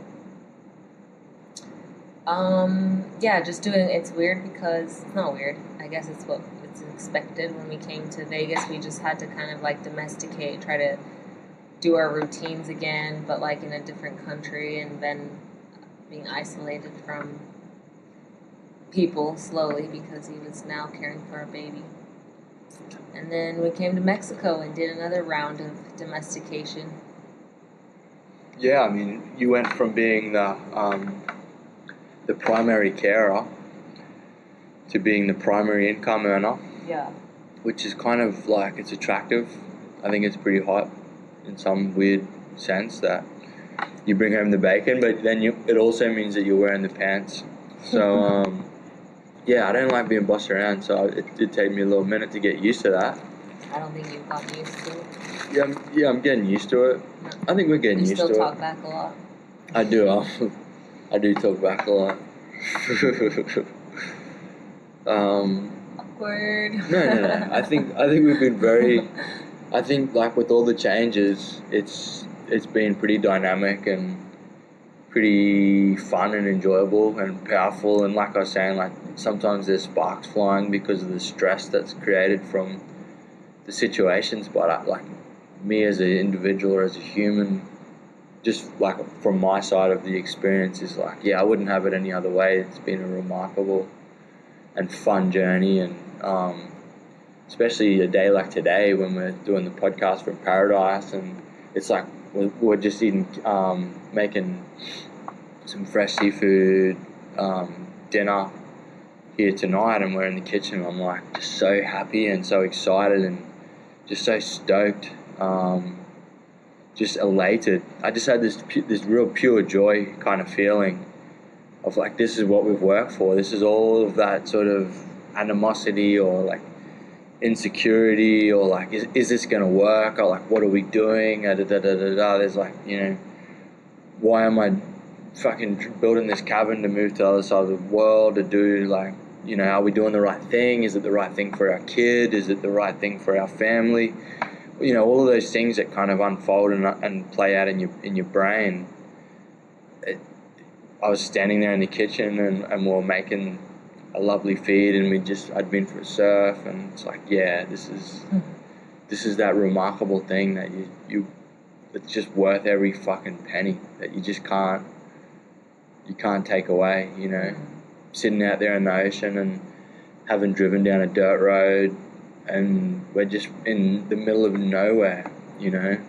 Just doing, it's weird because, it's not weird, I guess it's expected. When we came to Vegas, we just had to kind of like domesticate, try to do our routines again, but like in a different country, and then being isolated from people slowly because he was now caring for our baby. And then we came to Mexico and did another round of domestication. Yeah, I mean, you went from being the primary carer to being the primary income earner. Yeah. Which is kind of like, it's attractive. I think it's pretty hot in some weird sense that you bring home the bacon, but then it also means that you're wearing the pants. So, yeah, I don't like being bossed around, so it did take me a little minute to get used to that. I don't think you've gotten used to it. Yeah, I'm getting used to it. No. I think we're getting used to it. You still talk back a lot. I do. I do talk back a lot. Awkward. No. I think we've been very. I think like with all the changes, it's been pretty dynamic and pretty fun and enjoyable and powerful. And like I was saying, like sometimes there's sparks flying because of the stress that's created from the situations. But like me as an individual or as a human, just like from my side of the experience is like, yeah, I wouldn't have it any other way. It's been a remarkable and fun journey, and especially a day like today when we're doing the podcast from Paradise, and it's like we're just eating, making some fresh seafood dinner here tonight, and we're in the kitchen. I'm like just so happy and so excited and just so stoked. Just elated. I just had this real pure joy kind of feeling of like, this is what we've worked for. This is all of that sort of animosity or like insecurity or like, is this going to work? Or like, what are we doing? There's like, why am I fucking building this cabin to move to the other side of the world to do like, are we doing the right thing? Is it the right thing for our kid? Is it the right thing for our family? All of those things that kind of unfold and play out in your brain. I was standing there in the kitchen and we were making a lovely feed, and I'd been for a surf, and it's like, yeah, this is that remarkable thing that it's just worth every fucking penny that you just can't take away. Sitting out there in the ocean and having driven down a dirt road. And we're just in the middle of nowhere, and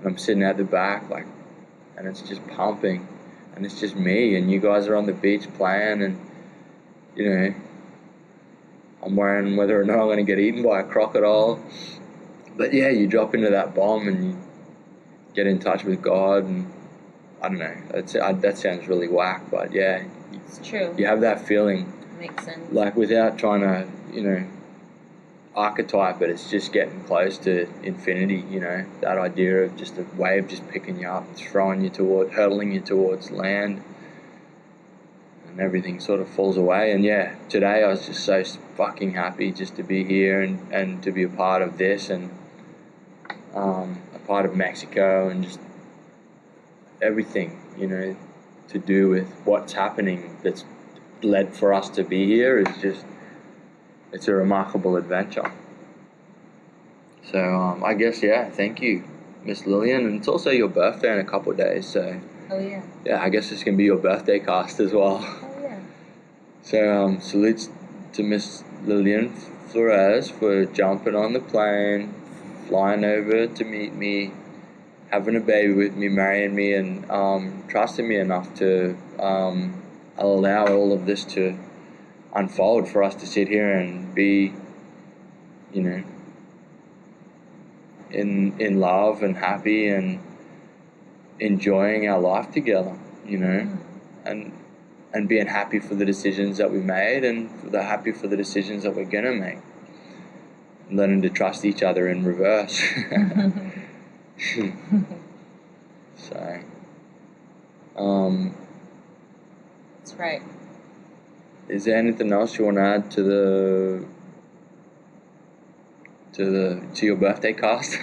I'm sitting at the back, like, and it's just pumping. and it's just me, and you guys are on the beach playing, and you know, I'm worrying whether or not I'm going to get eaten by a crocodile. But yeah, you drop into that bomb and you get in touch with God, and I don't know, that sounds really whack, but yeah, It's true. you have that feeling, Makes sense. like without trying to, you know, archetype it, it's just getting close to infinity, you know, that idea of just a wave just picking you up, hurtling you towards land, and everything sort of falls away. And yeah, today I was just so fucking happy just to be here and to be a part of this, and a part of Mexico, and just everything, you know, to do with what's happening that's led for us to be here is just, it's a remarkable adventure. So I guess, yeah, thank you, Miss Lillian. And it's also your birthday in a couple of days, so Oh yeah. yeah, I guess this can be your birthday cast as well. Oh yeah. So salutes to Miss Lillian Flores for jumping on the plane, flying over to meet me, having a baby with me, marrying me, and trusting me enough to allow all of this to unfold for us to sit here and be, you know, in love and happy and enjoying our life together, you know, and being happy for the decisions that we made, and happy for the decisions that we're gonna make, and learning to trust each other in reverse. So That's right. is there anything else you want to add to your birthday cast?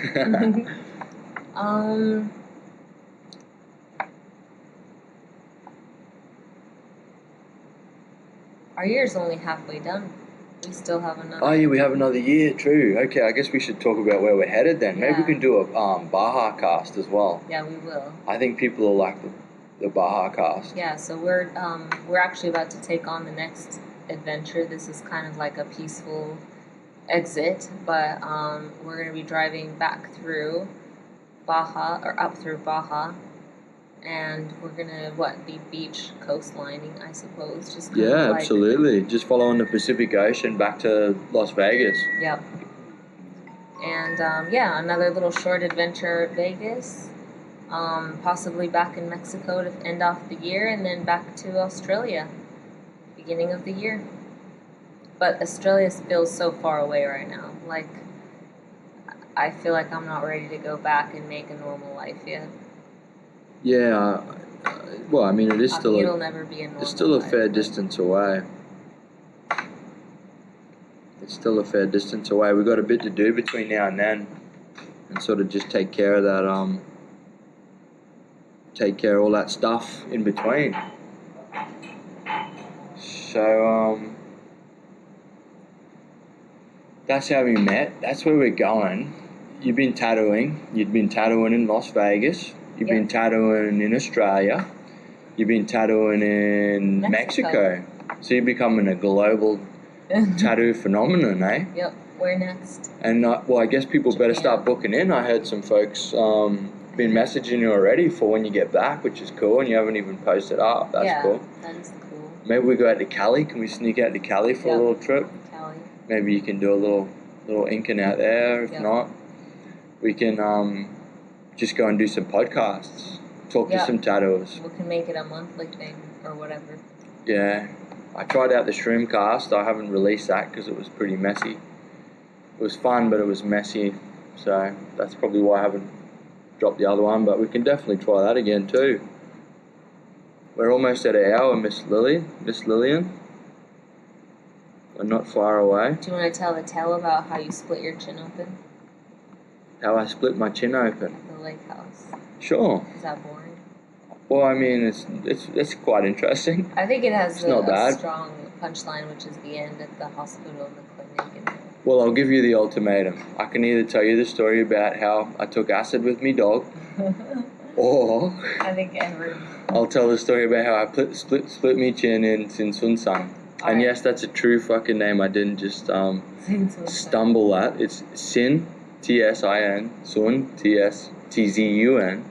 Our year's only halfway done. We still have another. Oh yeah, we have another year. True. Okay, I guess we should talk about where we're headed then. Maybe we Yeah. can do a Baja cast as well. Yeah, we will. I think people will like the Baja cast. Yeah, so we're actually about to take on the next adventure. This is kind of like a peaceful exit, but we're going to be driving back through Baja, or up through Baja, and we're going to be beach coastlining, I suppose. Just kind Yeah, of like, absolutely. Just following the Pacific Ocean back to Las Vegas. Yep. And yeah, another little short adventure at Vegas. Possibly back in Mexico to end off the year, and then back to Australia, beginning of the year. But Australia feels so far away right now. Like, I feel like I'm not ready to go back and make a normal life yet. Yeah. Well, I mean, it is still it'll never be a normal it's still a life, fair but- distance away. It's still a fair distance away. We've got a bit to do between now and then, and sort of just take care of that. Take care of all that stuff in between. So that's how we met. That's where we're going. You've been tattooing. You've been tattooing in Las Vegas. You've been tattooing in Australia. You've been tattooing in Mexico. So you're becoming a global tattoo phenomenon, eh? Yep. Where next? And well, I guess people better start booking in. I heard some folks been messaging you already for when you get back, which is cool, and you haven't even posted up. That's cool. That is cool. Maybe we go out to Cali. Can we sneak out to Cali for a little trip? Cali. Maybe you can do a little inking out there. If not, we can just go and do some podcasts. Talk to some tattooers. We can make it a monthly thing or whatever. Yeah. I tried out the Shroomcast. I haven't released that because it was pretty messy. It was fun, but it was messy. So that's probably why I haven't dropped the other one. But we can definitely try that again too. We're almost at an hour, Miss Lillian. We're not far away. Do you want to tell the tale about how you split your chin open How I split my chin open. at the lake house? Sure. Is that boring? Well, I mean, it's quite interesting. I think it has It's not a bad. strong punchline, which is the end at the hospital and the clinic. And Well, I'll give you the ultimatum. I can either tell you the story about how I took acid with me dog, or I think I'll tell the story about how I split me chin in Sun Sun. And Alright. yes, that's a true fucking name. I didn't just stumble at. It's Sin, Tsin, Sun, Tszun,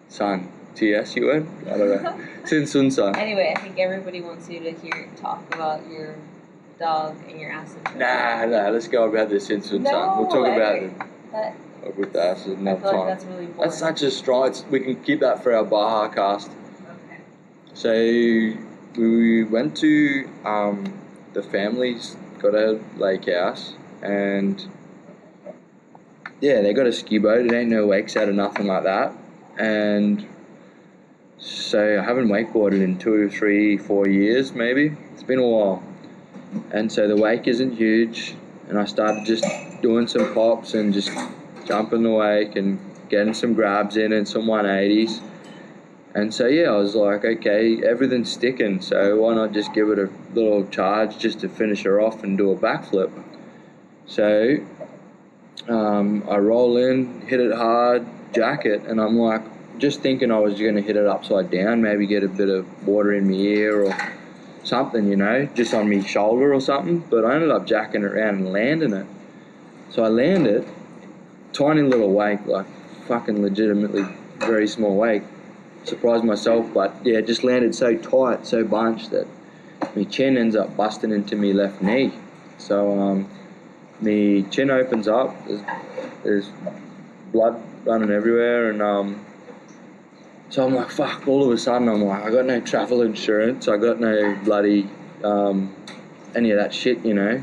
Sun. TS you went? I don't know. Sin Sun Sun. Anyway, I think everybody wants you to hear talk about your dog and your acid trip. Nah, let's go about the Sin Sun Sun. We'll talk about it with the acid another I feel time. like that's really boring. That's such a strong. We can keep that for our Baja cast. Okay. So we went to the family's got a lake house, and yeah, they got a ski boat. It ain't no wakes out or nothing like that. And so I haven't wakeboarded in 2, 3, 4 years maybe. It's been a while. And so the wake isn't huge, and I started just doing some pops and just jumping the wake and getting some grabs in and some 180s. And so yeah, I was like, okay, everything's sticking, so why not just give it a little charge just to finish her off and do a backflip. So I roll in, hit it hard, jack it, and I'm like, just thinking I was going to hit it upside down, maybe get a bit of water in my ear or something, you know, just on my shoulder or something, but I ended up jacking it around and landing it. So I land it, tiny little wake, like fucking legitimately very small wake. Surprised myself, but yeah, it just landed so tight, so bunched that my chin ends up busting into my left knee. So my chin opens up, there's blood running everywhere, and so I'm like, fuck, all of a sudden I'm like, I got no travel insurance, I got no bloody any of that shit, you know.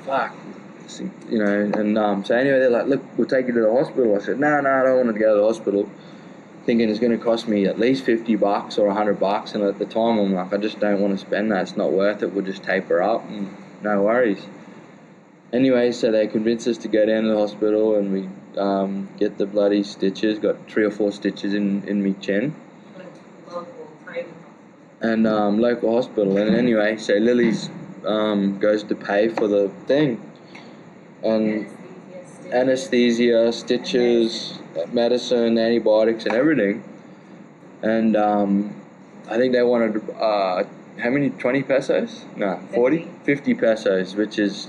Fuck. You know, and so anyway, they're like, look, we'll take you to the hospital. I said, no, I don't want to go to the hospital. Thinking it's going to cost me at least $50 or $100, and at the time I'm like, I just don't want to spend that. It's not worth it. We'll just tape her up, and no worries. Anyway, so they convinced us to go down to the hospital, and we get the bloody stitches. Got 3 or 4 stitches in my chin. And local hospital. And anyway, so Lily's goes to pay for the thing, and anesthesia, stitches, medicine, antibiotics, and everything. And I think they wanted how many? 20 pesos? No, 40, 50 pesos, which is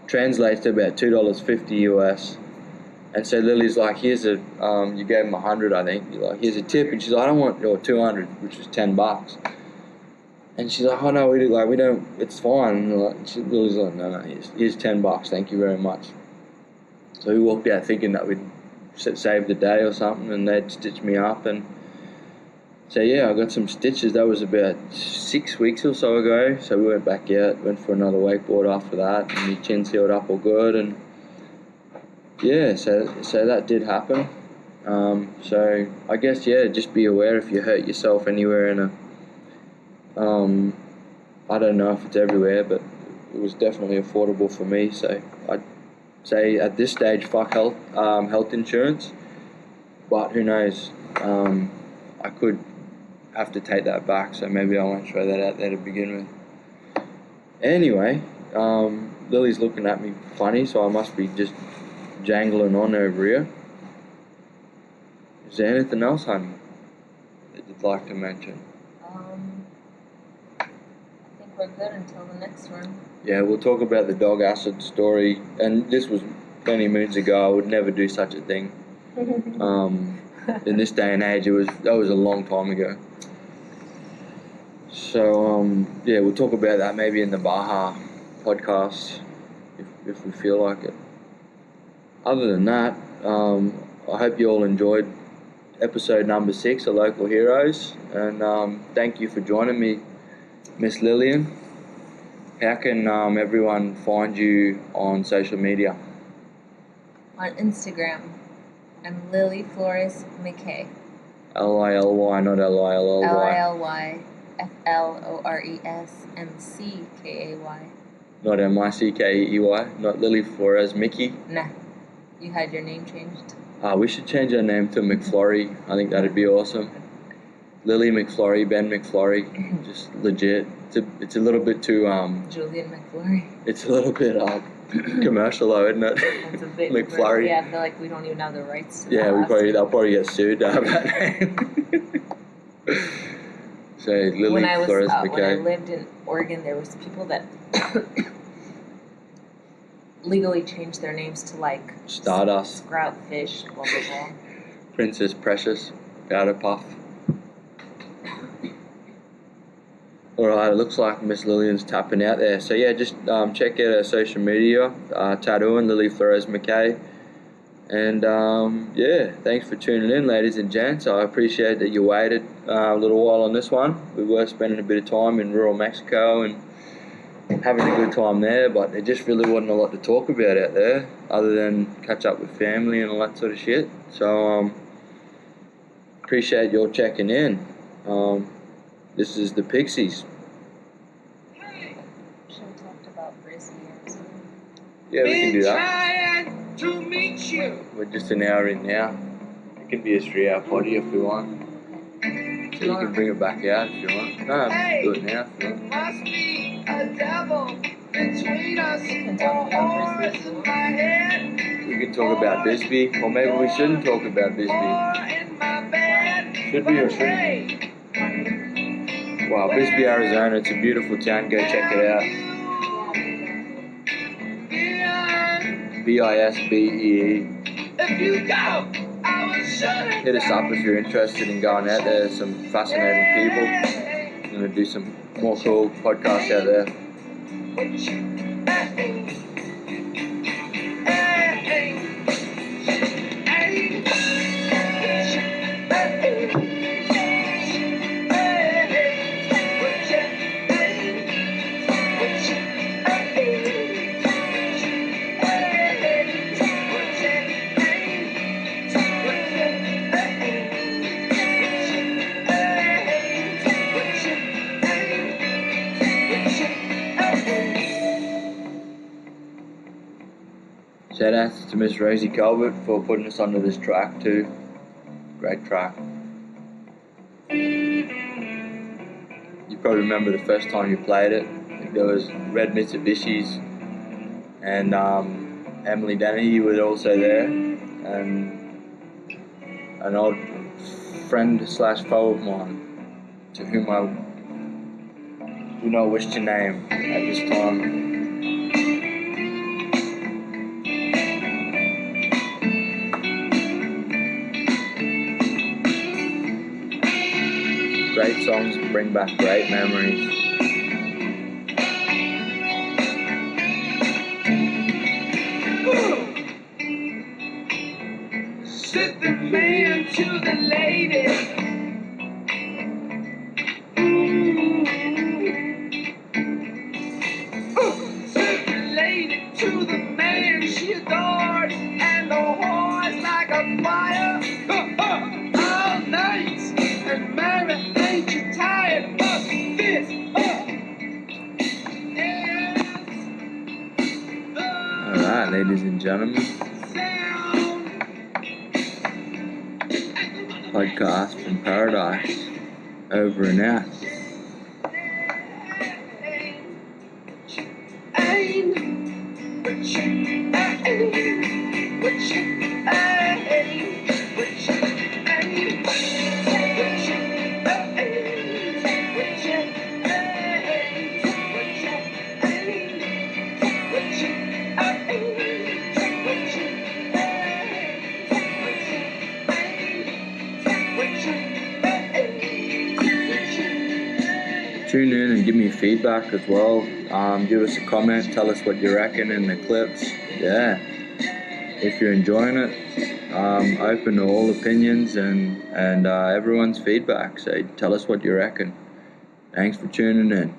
translates to about $2.50 US. And so Lily's like, here's a you gave him 100, I think. You're like, here's a tip, and she's like, I don't want your 200, which was $10. And she's like, oh no, we don't. It's fine. And Lily's like, no, here's $10. Thank you very much. So we walked out thinking that we'd save the day or something, and they'd stitch me up. And so yeah, I got some stitches. That was about 6 weeks or so ago. So we went back out, went for another wakeboard after that, and my chin sealed up all good. And yeah, so that did happen. So I guess yeah, just be aware if you hurt yourself anywhere in a I don't know if it's everywhere, but it was definitely affordable for me. So I'd say at this stage, fuck health insurance. But who knows? I could have to take that back, so maybe I won't throw that out there to begin with. Anyway, Lily's looking at me funny, so I must be just jangling on over here. Is there anything else, honey, that you'd like to mention? I think we're good until the next one. Yeah, we'll talk about the dog acid story, and this was many moons ago. I would never do such a thing. In this day and age, that was a long time ago. So yeah, we'll talk about that maybe in the Baja podcast if we feel like it. Other than that, I hope you all enjoyed episode number 6 of Local Heroes, and thank you for joining me, Miss Lillian. How can everyone find you on social media? On Instagram, I'm Lily Flores Mckay. Lily, not Lilly. LILYFLORESMCKAY. Not MICKEY, not Lily Flores Mckay. Nah, you had your name changed. We should change our name to McFlurry. I think that'd be awesome. Lily McFlurry, Ben McFlurry, just legit. It's a little bit too Julian McFlurry. It's a little bit commercial though, isn't it? That's a bit McFlurry. Yeah, I feel like we don't even have the rights to yeah, that. they'll probably get sued to have that name. So Lily Flores Mckay. When I lived in Oregon, there was people that legally changed their names to like Stardust, Sprout Fish, blah blah blah. Princess Precious. powder puff. Alright, it looks like Miss Lillian's tapping out there. So yeah, just check out her social media, tattooing, Lily Flores Mckay. And yeah, thanks for tuning in, ladies and gents. I appreciate that you waited a little while on this one. We were spending a bit of time in rural Mexico and having a good time there, but there just really wasn't a lot to talk about out there other than catch up with family and all that sort of shit. So appreciate you all checking in. This is the Pixies. Should have talked about Brizzy or something. Yeah, we can do that. Trying to meet you. We're just an hour in now. It can be a 3-hour potty if we want. So you can bring it back out if you want. No, do it now if you want. Must be a devil between us. can talk about Horrors Brizzy. in my head. We can talk about Bisbee, or maybe we shouldn't talk about Bisbee. Or in my bed. Should we or shouldn't we? Wow, Bisbee, Arizona, it's a beautiful town. Go check it out. BISBEE. If you go, I will shut it. Hit us up if you're interested in going out there. There's some fascinating people. I'm going to do some more cool podcasts out there. Shout outs to Miss Rosie Colbert for putting us onto this track too. Great track. You probably remember the first time you played it. I think there was Red Mitsubishi's and Emily Denny were also there, and an old friend slash foe of mine to whom I do not wish to name at this time. Great songs bring back great memories. Sit the man to the lady. Sit the lady to the man she adored, and the horse like a fire. All night, and Mary, ain't you tired of this? Yes. Alright, ladies and gentlemen. Podcast from Paradise. Over and out. Tune in and give me feedback as well. Give us a comment, tell us what you reckon in the clips. Yeah, if you're enjoying it, open to all opinions and everyone's feedback. So tell us what you reckon. Thanks for tuning in.